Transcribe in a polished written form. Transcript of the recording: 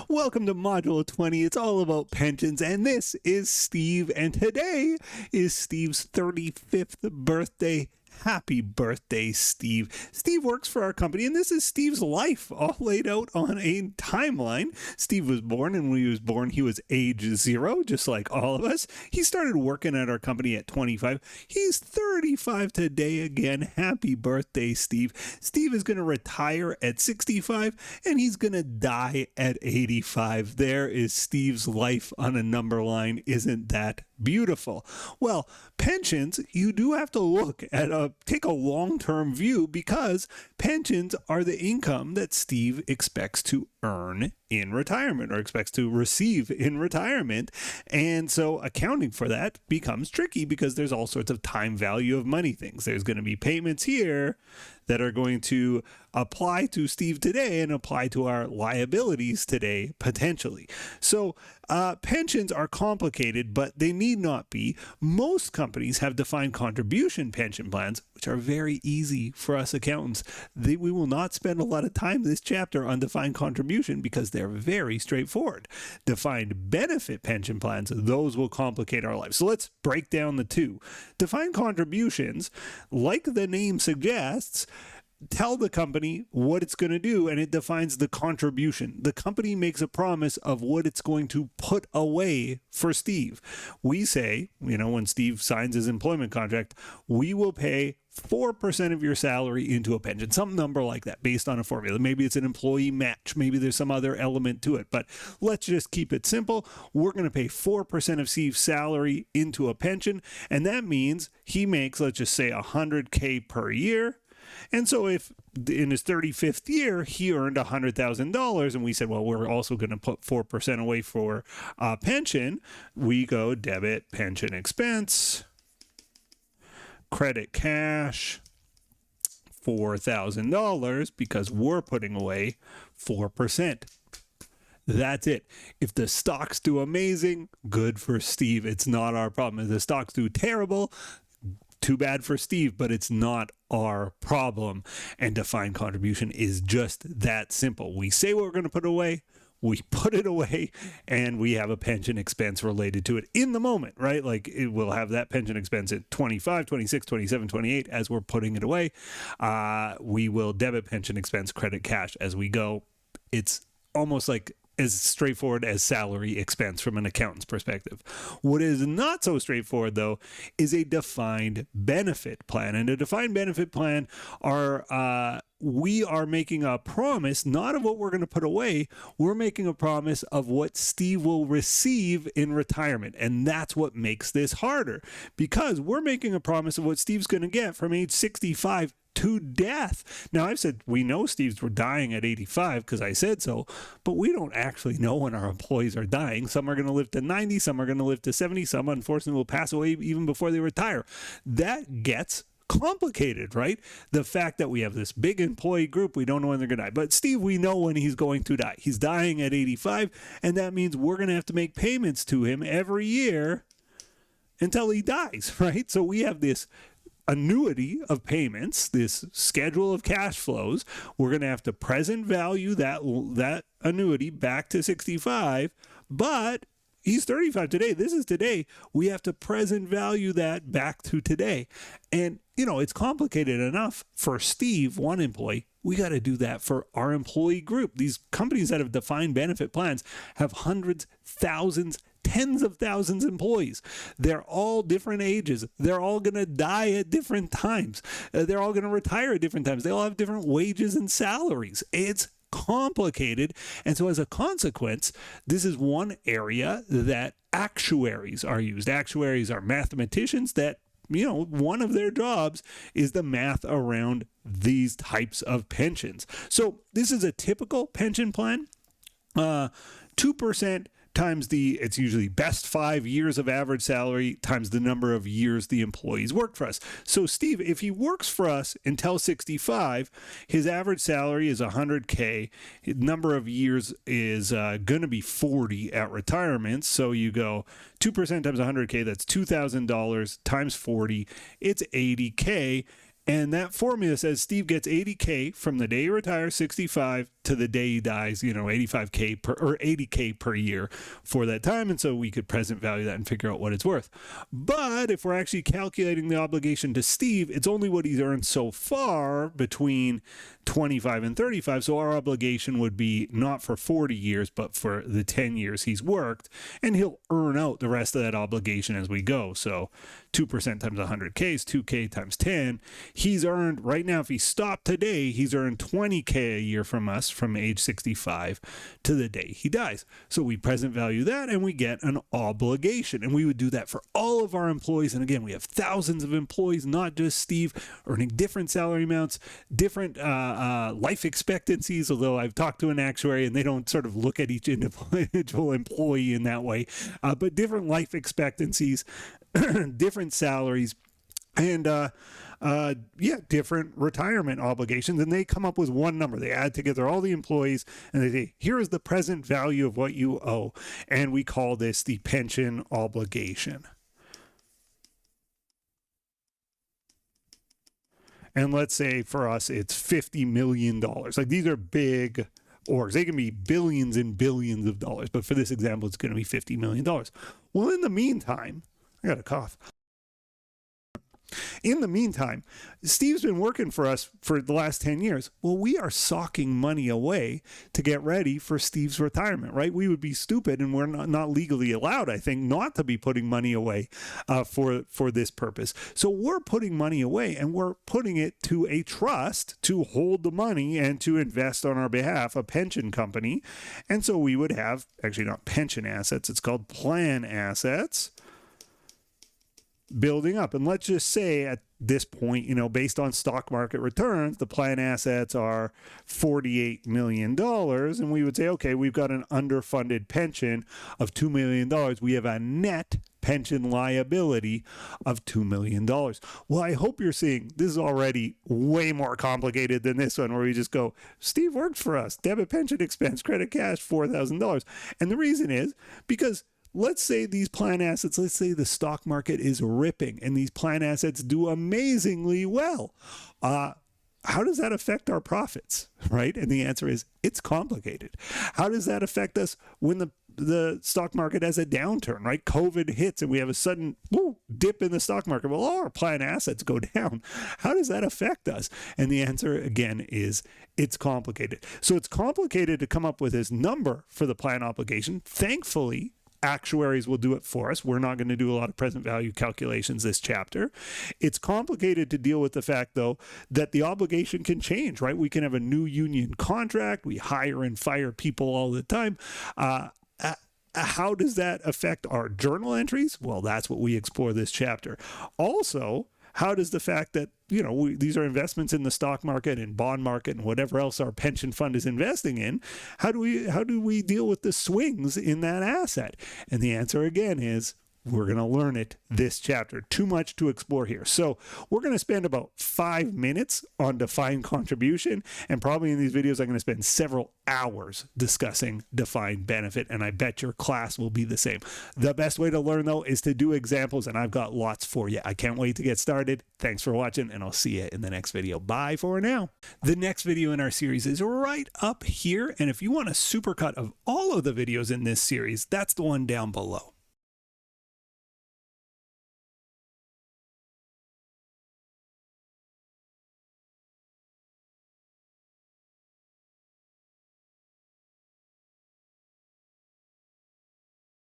Welcome to Module 20. It's all about pensions, and this is Steve, and today is Steve's 35th birthday. Happy birthday, Steve. Steve works for our company, and this is Steve's life all laid out on a timeline. Steve was born, and when he was born, he was age 0, just like all of us. He started working at our company at 25. He's 35 today again. Happy birthday, Steve. Steve is going to retire at 65, and he's going to die at 85. There is Steve's life on a number line. Isn't that beautiful? Well, pensions, you do have to look at take a long-term view, because pensions are the income that Steve expects to earn in retirement, or expects to receive in retirement. And so accounting for that becomes tricky, because there's all sorts of time value of money things. There's going to be payments here that are going to apply to Steve today and apply to our liabilities today, potentially. So pensions are complicated, but they need not be. Most companies have defined contribution pension plans, which are very easy for us accountants. We will not spend a lot of time in this chapter on defined contribution, because they're very straightforward. Defined benefit pension plans, those will complicate our lives. So let's break down the two. Defined contributions, like the name suggests, tell the company what it's going to do, and it defines the contribution. The company makes a promise of what it's going to put away for Steve. We say, when Steve signs his employment contract, we will pay 4% of your salary into a pension, some number like that, based on a formula. Maybe it's an employee match. Maybe there's some other element to it, but let's just keep it simple. We're going to pay 4% of Steve's salary into a pension, and that means he makes, let's just say, $100K per year. And so if in his 35th year, he earned $100,000, and we said, well, we're also going to put 4% away for pension, we go debit pension expense, credit cash, $4,000, because we're putting away 4%. That's it. If the stocks do amazing, good for Steve. It's not our problem. If the stocks do terrible, too bad for Steve, but it's not our problem. And defined contribution is just that simple. We say what we're going to put away, we put it away, and we have a pension expense related to it in the moment, right? Like, it will have that pension expense at 25, 26, 27, 28 as we're putting it away. We will debit pension expense, credit cash as we go. It's almost like as straightforward as salary expense from an accountant's perspective. What is not so straightforward, though, is a defined benefit plan. And a defined benefit plan we are making a promise, not of what we're going to put away. We're making a promise of what Steve will receive in retirement. And that's what makes this harder, because we're making a promise of what Steve's going to get from age 65 to death. Now, I've said we know Steve's dying at 85 because I said so, but we don't actually know when our employees are dying. Some are going to live to 90, some are going to live to 70, some unfortunately will pass away even before they retire. That gets complicated, right? The fact that we have this big employee group, we don't know when they're going to die. But Steve, we know when he's going to die. He's dying at 85, and that means we're going to have to make payments to him every year until he dies, right? So we have this annuity of payments, this schedule of cash flows. We're going to have to present value that annuity back to 65, but he's 35 today. This is today. We have to present value that back to today. And, it's complicated enough for Steve, one employee. We got to do that for our employee group. These companies that have defined benefit plans have hundreds, thousands, tens of thousands of employees. They're all different ages. They're all going to die at different times. They're all going to retire at different times. They all have different wages and salaries. It's complicated. And so as a consequence, this is one area that actuaries are used. Actuaries are mathematicians that, one of their jobs is the math around these types of pensions. So this is a typical pension plan. 2% times it's usually best 5 years of average salary times the number of years the employees worked for us. So Steve, if he works for us until 65, his average salary is $100K. His number of years is going to be 40 at retirement. So you go 2% times $100K, that's $2,000 times 40. It's $80K. And that formula says Steve gets $80K from the day he retires, 65, to the day he dies, $85K or $80K per year for that time. And so we could present value that and figure out what it's worth. But if we're actually calculating the obligation to Steve, it's only what he's earned so far between 25 and 35. So our obligation would be not for 40 years, but for the 10 years he's worked. And he'll earn out the rest of that obligation as we go. So 2% times 100K is 2K times 10. He's earned, right now, if he stopped today, he's earned 20K a year from us from age 65 to the day he dies. So we present value that and we get an obligation. And we would do that for all of our employees. And again, we have thousands of employees, not just Steve, earning different salary amounts, different life expectancies, although I've talked to an actuary and they don't sort of look at each individual employee in that way, but different life expectancies, different salaries, and different retirement obligations. And they come up with one number. They add together all the employees and they say, here is the present value of what you owe. And we call this the pension obligation. And let's say for us, it's $50 million. Like, these are big orgs. They can be billions and billions of dollars. But for this example, it's going to be $50 million. Well, in the meantime, I got a cough. In the meantime, Steve's been working for us for the last 10 years. Well, we are socking money away to get ready for Steve's retirement, right? We would be stupid, and we're not legally allowed, I think, not to be putting money away for this purpose. So we're putting money away, and we're putting it to a trust to hold the money and to invest on our behalf, a pension company. And so we would have, actually not pension assets, it's called plan assets, building up. And let's just say at this point, based on stock market returns, the plan assets are $48 million. And we would say, okay, we've got an underfunded pension of $2 million. We have a net pension liability of $2 million. Well, I hope you're seeing this is already way more complicated than this one, where we just go, Steve worked for us, debit pension expense, credit cash, $4,000. And the reason is because let's say these plan assets, let's say the stock market is ripping and these plan assets do amazingly well. How does that affect our profits, right? And the answer is it's complicated. How does that affect us when the stock market has a downturn, right? COVID hits and we have a sudden dip in the stock market. Well, all our plan assets go down. How does that affect us? And the answer, again, is it's complicated. So it's complicated to come up with this number for the plan obligation. Thankfully, actuaries will do it for us. We're not going to do a lot of present value calculations this chapter. It's complicated to deal with the fact, though, that the obligation can change, right? We can have a new union contract. We hire and fire people all the time. How does that affect our journal entries? Well, that's what we explore this chapter. Also, how does the fact that, these are investments in the stock market and bond market and whatever else our pension fund is investing in, how do we deal with the swings in that asset? And the answer, again, is we're going to learn it this chapter. Too much to explore here. So we're going to spend about 5 minutes on defined contribution. And probably in these videos, I'm going to spend several hours discussing defined benefit. And I bet your class will be the same. The best way to learn, though, is to do examples. And I've got lots for you. I can't wait to get started. Thanks for watching, and I'll see you in the next video. Bye for now. The next video in our series is right up here. And if you want a supercut of all of the videos in this series, that's the one down below.